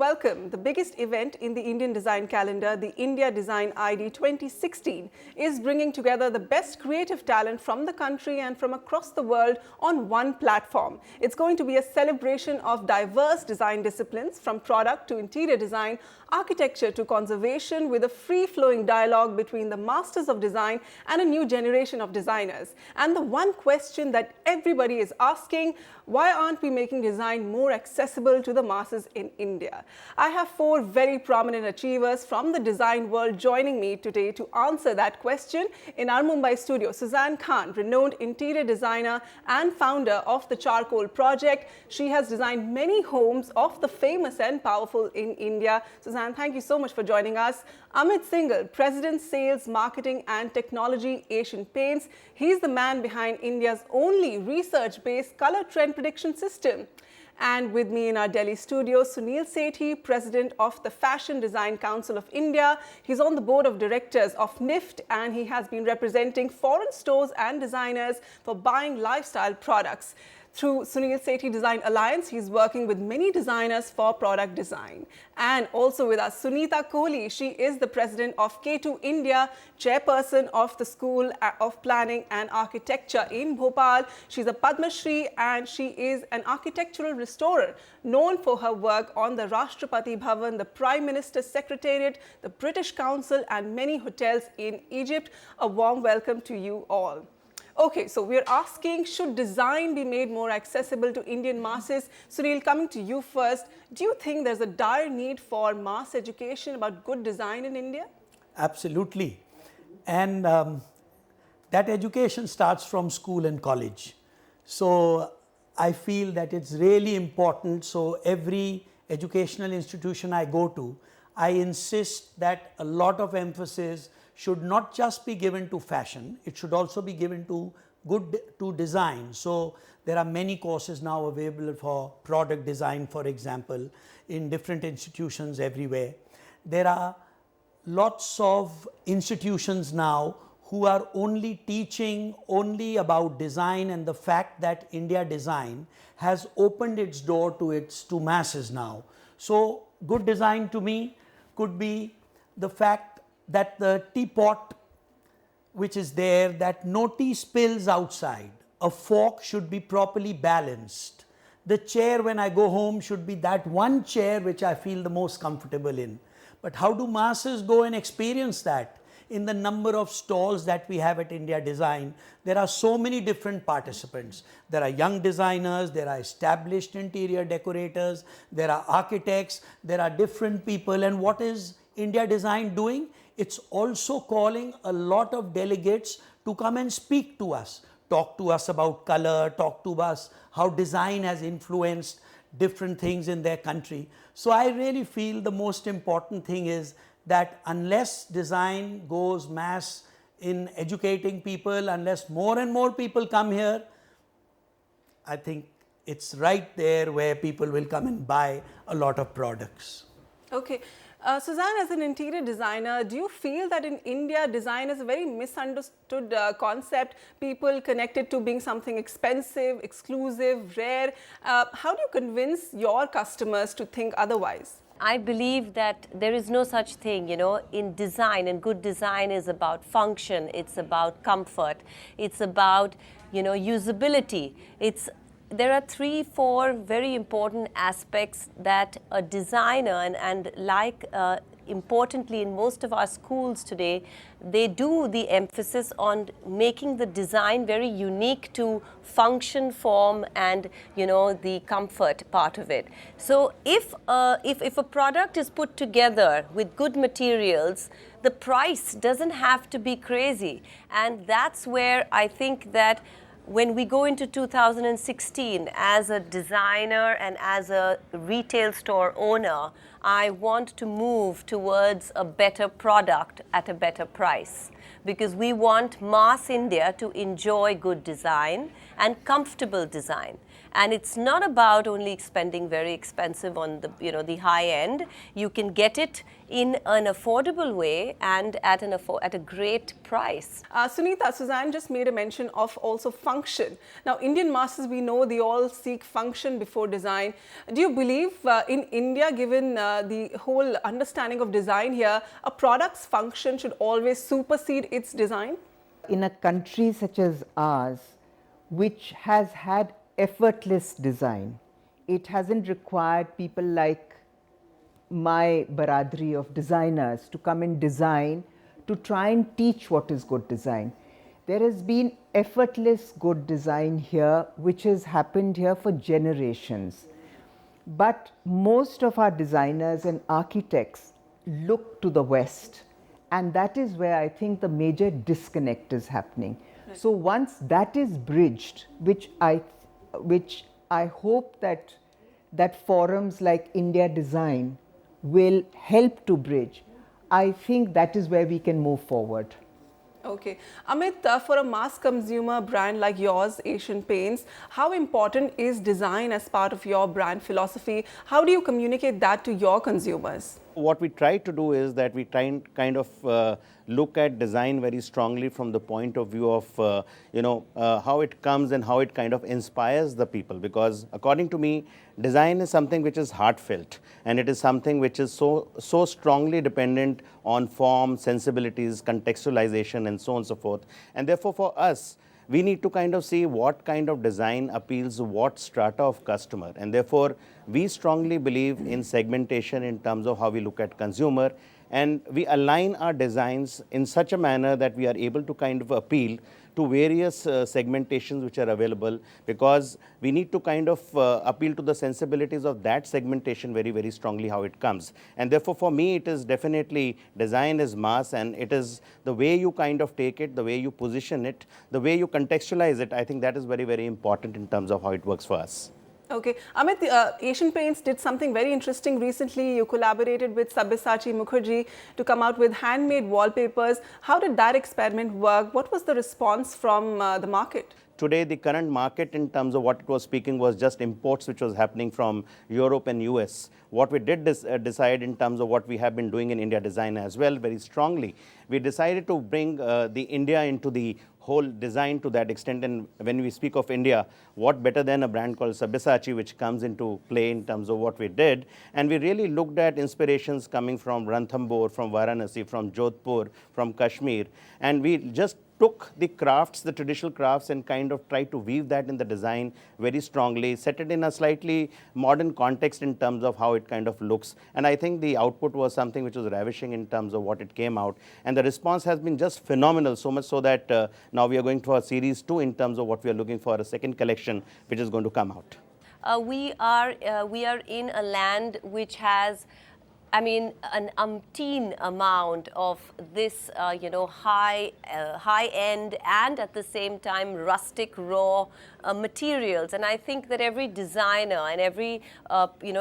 welcome. The biggest event in the Indian design calendar, the India Design ID 2016, is bringing together the best creative talent from the country and from across the world on one platform. It's going to be a celebration of diverse design disciplines, from product to interior design, architecture to conservation, with a free-flowing dialogue between the masters of design and a new generation of designers. And the one question that everybody is asking: why aren't we making design more accessible to the masses in India? I have four very prominent achievers from the design world joining me today to answer that question. In our Mumbai studio, Sussanne Khan, renowned interior designer and founder of the Charcoal Project. She has designed many homes of the famous and powerful in India. Sussanne, thank you so much for joining us. Amit Syngle, President, Sales, Marketing and Technology, Asian Paints. He's the man behind India's only research-based color trend prediction system. And with me in our Delhi studio, Sunil Sethi, President of the Fashion Design Council of India. He's on the board of directors of NIFT, and he has been representing foreign stores and designers for buying lifestyle products. Through Sunil Sethi Design Alliance, he's working with many designers for product design. And also with us, Sunita Kohli. She is the president of K2 India, chairperson of the School of Planning and Architecture in Bhopal. She's a Padma Shri, and she is an architectural restorer known for her work on the Rashtrapati Bhavan, the Prime Minister's Secretariat, the British Council, and many hotels in Egypt. A warm welcome to you all. Okay, so we're asking, should design be made more accessible to Indian masses? Sunil, coming to you first, do you think there's a dire need for mass education about good design in India? Absolutely. And that education starts from school and college. So I feel that it's really important. So every educational institution I go to, I insist that a lot of emphasis should not just be given to fashion, it should also be given to design. So there are many courses now available for product design, for example, in different institutions everywhere. There are lots of institutions now who are only teaching only about design, and the fact that India Design has opened its door to masses now. So good design to me could be the fact that the teapot which is there, that no tea spills outside. A fork should be properly balanced. The chair when I go home should be that one chair which I feel the most comfortable in. But how do masses go and experience that? In the number of stalls that we have at India Design, there are so many different participants. There are young designers, there are established interior decorators, there are architects, there are different people. And what is India Design doing? It's also calling a lot of delegates to come and speak to us, talk to us about color, talk to us how design has influenced different things in their country. So I really feel the most important thing is that unless design goes mass in educating people, unless more and more people come here, I think it's right there where people will come and buy a lot of products. Okay. Sussanne, as an interior designer, do you feel that in India, design is a very misunderstood concept? People connect it to being something expensive, exclusive, rare. How do you convince your customers to think otherwise? I believe that there is no such thing, in design, and good design is about function, it's about comfort, it's about, usability. There are 3-4 very important aspects that a designer, and importantly in most of our schools today, they do the emphasis on making the design very unique to function, form, and the comfort part of it. So if a product is put together with good materials, the price doesn't have to be crazy. And that's where I think that when we go into 2016, as a designer and as a retail store owner, I want to move towards a better product at a better price. because we want mass India to enjoy good design and comfortable design. And it's not about only spending very expensive on the, the high end. You can get it in an affordable way and at a great price. Sunita, Sussanne just made a mention of also function. Now, Indian masses, we know they all seek function before design. Do you believe in India, given the whole understanding of design here, a product's function should always supersede its design? In a country such as ours, which has had effortless design, it hasn't required people like my baradri of designers to come and design to try and teach what is good design. There has been effortless good design here, which has happened here for generations. But most of our designers and architects look to the West, and that is where I think the major disconnect is happening. Right. So once that is bridged, which I hope that forums like India Design will help to bridge, I think that is where we can move forward. Okay. Amit, for a mass consumer brand like yours, Asian Paints, how important is design as part of your brand philosophy? How do you communicate that to your consumers? What we try to do is that we try and kind of look at design very strongly from the point of view of, how it comes and how it kind of inspires the people. Because according to me, design is something which is heartfelt, and it is something which is so strongly dependent on form, sensibilities, contextualization, and so on and so forth. And therefore, for us, we need to kind of see what kind of design appeals what strata of customer. And therefore, we strongly believe in segmentation in terms of how we look at consumer, and we align our designs in such a manner that we are able to kind of appeal to various segmentations which are available, because we need to kind of appeal to the sensibilities of that segmentation very, very strongly how it comes. And therefore, for me, it is definitely design is mass, and it is the way you kind of take it, the way you position it, the way you contextualize it. I think that is very, very important in terms of how it works for us. Okay. Amit, Asian Paints did something very interesting recently. You collaborated with Sabyasachi Mukherjee to come out with handmade wallpapers. How did that experiment work? What was the response from the market? Today, the current market in terms of what it was speaking was just imports which was happening from Europe and US. What we did decide in terms of what we have been doing in India Design as well very strongly, we decided to bring the India into the whole design to that extent. And when we speak of India, what better than a brand called Sabyasachi, which comes into play in terms of what we did. And we really looked at inspirations coming from Ranthambore, from Varanasi, from Jodhpur, from Kashmir. And we just took the crafts, the traditional crafts, and kind of tried to weave that in the design very strongly, set it in a slightly modern context in terms of how it kind of looks. And I think the output was something which was ravishing in terms of what it came out. And the response has been just phenomenal, so much so that now we are going for a series 2 in terms of what we are looking for, a second collection which is going to come out. We are in a land which has, an umpteen amount of this, high-end and at the same time rustic, raw materials. And I think that every designer and every, we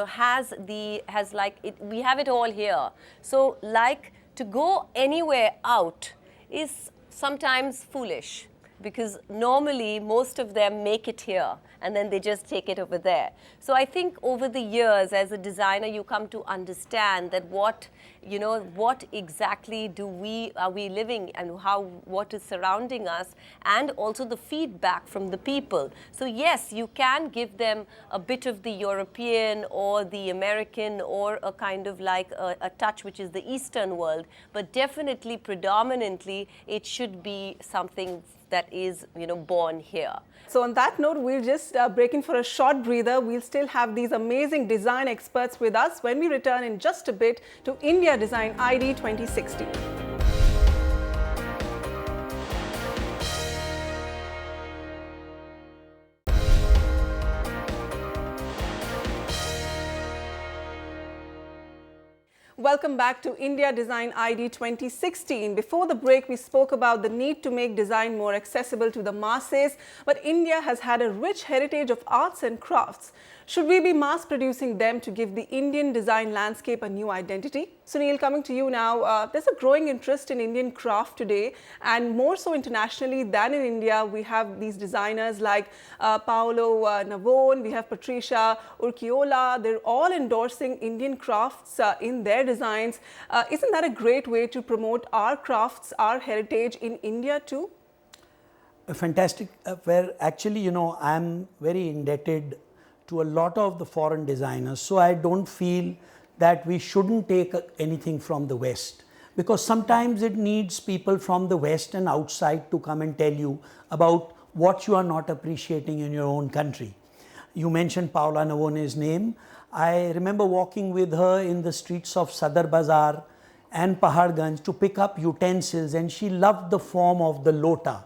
have it all here. So, like, to go anywhere out is sometimes foolish, because normally most of them make it here and then they just take it over there. So I think over the years as a designer you come to understand that what exactly are we living and what is surrounding us, and also the feedback from the people. So yes, you can give them a bit of the European or the American or a kind of like a touch which is the Eastern world, but definitely predominantly it should be something that is born here. So on that note, we'll just break in for a short breather. We'll still have these amazing design experts with us when we return in just a bit to India Design ID 2016. Welcome back to India Design ID 2016. Before the break, we spoke about the need to make design more accessible to the masses, but India has had a rich heritage of arts and crafts. Should we be mass producing them to give the Indian design landscape a new identity? Sunil, coming to you now, there's a growing interest in Indian craft today, and more so internationally than in India. We have these designers like Paolo Navone, we have Patricia Urquiola. They're all endorsing Indian crafts in their designs. Isn't that a great way to promote our crafts, our heritage in India too? Fantastic. Where actually, I'm very indebted to a lot of the foreign designers. So I don't feel that we shouldn't take anything from the West, because sometimes it needs people from the West and outside to come and tell you about what you are not appreciating in your own country. You mentioned Paola Navone's name. I remember walking with her in the streets of Sadar Bazaar and Paharganj to pick up utensils, and she loved the form of the lota.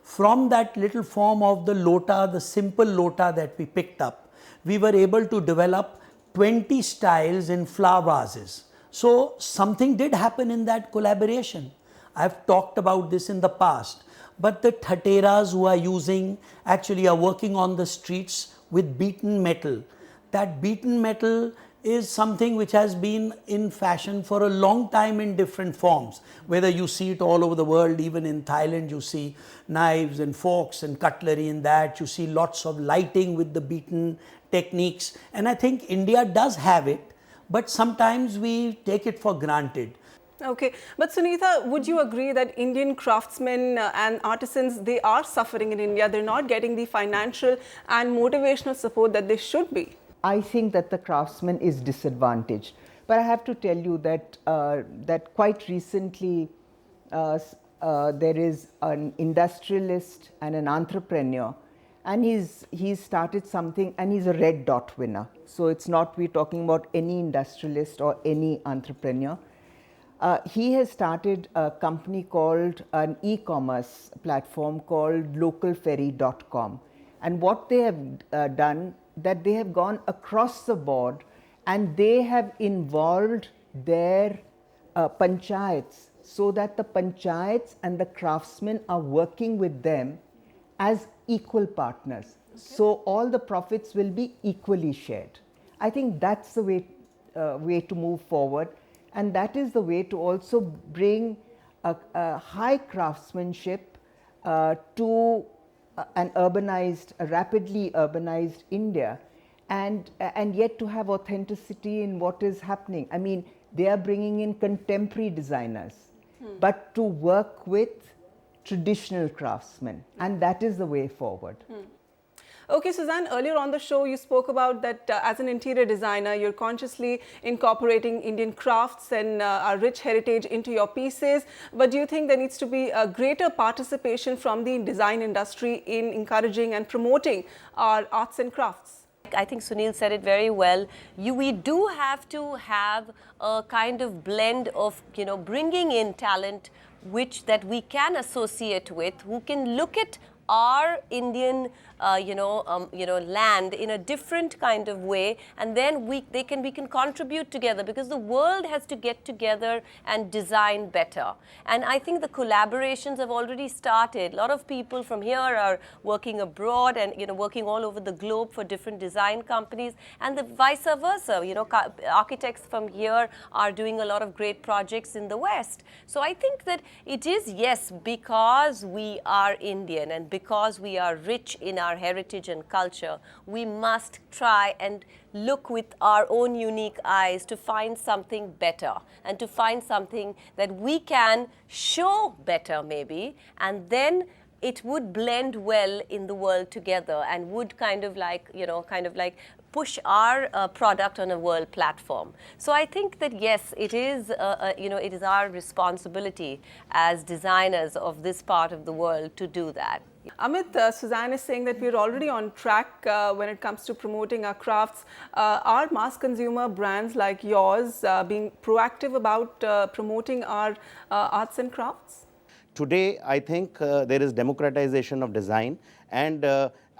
From that little form of the lota, the simple lota that we picked up, we were able to develop 20 styles in flower vases. So something did happen in that collaboration. I've talked about this in the past, but the Thateras who are actually are working on the streets with beaten metal. That beaten metal is something which has been in fashion for a long time in different forms. Whether you see it all over the world, even in Thailand, you see knives and forks and cutlery in that. You see lots of lighting with the beaten techniques. And I think India does have it, but sometimes we take it for granted. Okay, but Sunita, would you agree that Indian craftsmen and artisans, they are suffering in India? They're not getting the financial and motivational support that they should be? I think that the craftsman is disadvantaged. But I have to tell you that that quite recently there is an industrialist and an entrepreneur, and he's started something, and he's a Red Dot winner. So it's not we're talking about any industrialist or any entrepreneur. He has started a company called an e-commerce platform called localferry.com. And what they have done, that they have gone across the board and they have involved their panchayats, so that the panchayats and the craftsmen are working with them as equal partners. Okay. So all the profits will be equally shared. I think that's the way to move forward, and that is the way to also bring a high craftsmanship to an urbanized, a rapidly urbanized India, and yet to have authenticity in what is happening. I mean, they are bringing in contemporary designers, but to work with traditional craftsmen, and that is the way forward. Okay, Sussanne, earlier on the show you spoke about that as an interior designer, you're consciously incorporating Indian crafts and our rich heritage into your pieces. But do you think there needs to be a greater participation from the design industry in encouraging and promoting our arts and crafts? I think Sunil said it very well. We do have to have a kind of blend of, bringing in talent that we can associate with, who can look at our Indian, land in a different kind of way, and then we can contribute together, because the world has to get together and design better. And I think the collaborations have already started. A lot of people from here are working abroad and working all over the globe for different design companies, and the vice versa. Architects from here are doing a lot of great projects in the West. So I think that it is, yes, because we are Indian and because we are rich in our heritage and culture, we must try and look with our own unique eyes to find something better and to find something that we can show better maybe, and then it would blend well in the world together and would kind of like push our product on a world platform. So I think that yes, it is it is our responsibility as designers of this part of the world to do that. Amit, Sussanne is saying that we're already on track when it comes to promoting our crafts. Are mass consumer brands like yours being proactive about promoting our arts and crafts? Today, I think there is democratization of design, And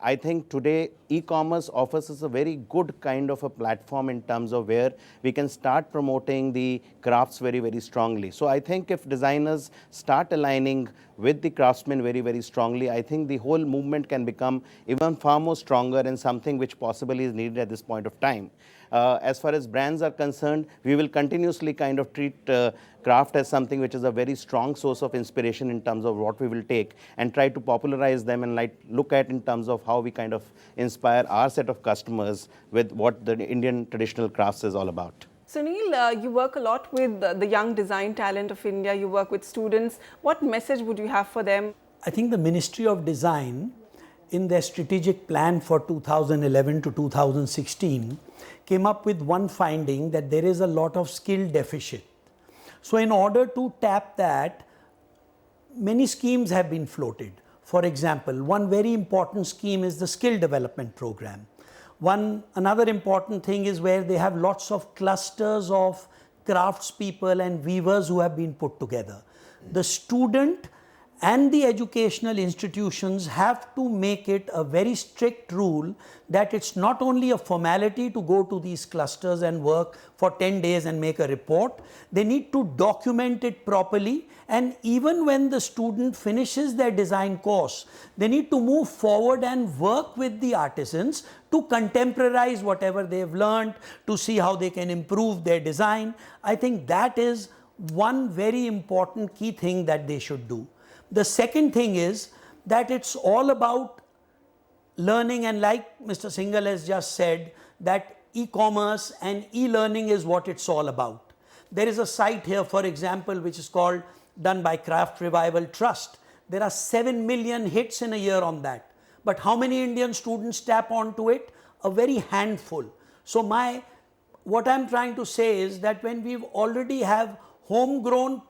I think today e-commerce offers us a very good kind of a platform in terms of where we can start promoting the crafts very, very strongly. So I think if designers start aligning with the craftsmen very, very strongly, I think the whole movement can become even far more stronger and something which possibly is needed at this point of time. As far as brands are concerned, we will continuously kind of treat craft as something which is a very strong source of inspiration in terms of what we will take and try to popularize them and like look at in terms of how we kind of inspire our set of customers with what the Indian traditional crafts is all about. Sunil, you work a lot with the young design talent of India. You work with students. What message would you have for them? I think the Ministry of Design, in their strategic plan for 2011 to 2016, came up with one finding that there is a lot of skill deficit. So in order to tap that, many schemes have been floated. For example, one very important scheme is the skill development program. Another important thing is where they have lots of clusters of craftspeople and weavers who have been put together. The student and the educational institutions have to make it a very strict rule that it's not only a formality to go to these clusters and work for 10 days and make a report. They need to document it properly, and even when the student finishes their design course, they need to move forward and work with the artisans to contemporize whatever they've learned, to see how they can improve their design. I think that is one very important key thing that they should do. The second thing is that it's all about learning, and like Mr. Syngle has just said, that e-commerce and e-learning is what it's all about. There is a site here, for example, which is called done by Craft Revival Trust. There are 7 million hits in a year on that. But how many Indian students tap onto it? A very handful. So what I'm trying to say is that when we already have homegrown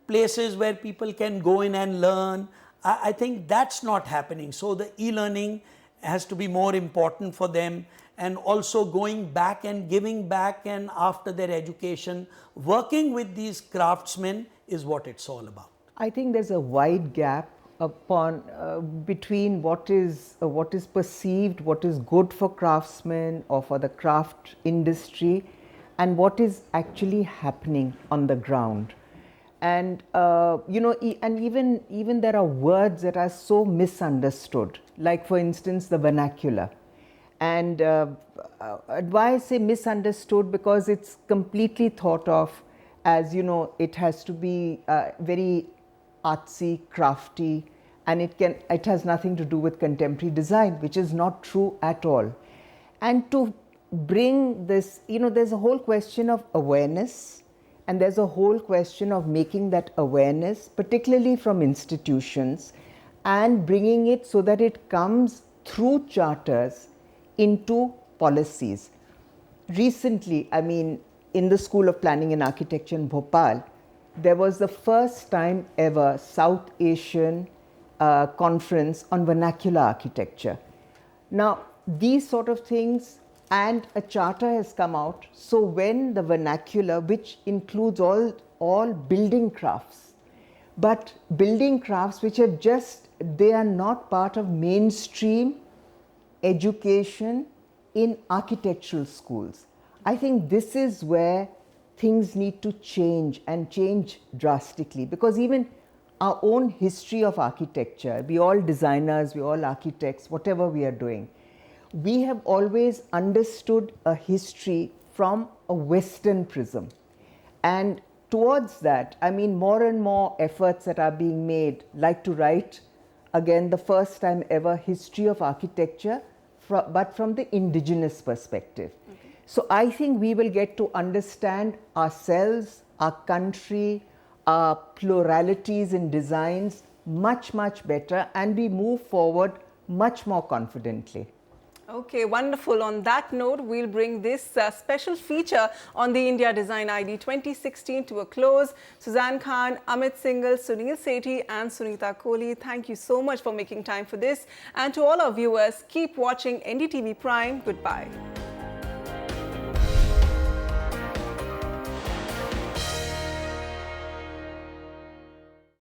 places where people can go in and learn, I think that's not happening. So the e-learning has to be more important for them, and also going back and giving back, and after their education, working with these craftsmen is what it's all about. I think there's a wide gap between what is perceived, what is good for craftsmen or for the craft industry, and what is actually happening on the ground. And and even there are words that are so misunderstood, like for instance the vernacular. And why I say misunderstood? Because it's completely thought of as, it has to be very artsy, crafty, and it has nothing to do with contemporary design, which is not true at all. And to bring this, there's a whole question of awareness. And there's a whole question of making that awareness, particularly from institutions, and bringing it so that it comes through charters into policies. Recently, in the School of Planning and Architecture in Bhopal, there was the first time ever South Asian conference on vernacular architecture. Now, these sort of things, and a charter has come out. So when the vernacular, which includes all building crafts, but building crafts which they are not part of mainstream education in architectural schools. I think this is where things need to change, and change drastically, because even our own history of architecture, we all designers, we all architects, whatever we are doing, we have always understood a history from a Western prism. And towards that, more and more efforts that are being made, like to write, again, the first time ever history of architecture, but from the indigenous perspective. Okay. So I think we will get to understand ourselves, our country, our pluralities in designs much, much better, and we move forward much more confidently. Okay, wonderful. On that note, we'll bring this special feature on the India Design ID 2016 to a close. Sussanne Khan, Amit Syngle, Sunil Sethi and Sunita Kohli, thank you so much for making time for this. And to all our viewers, keep watching NDTV Prime. Goodbye.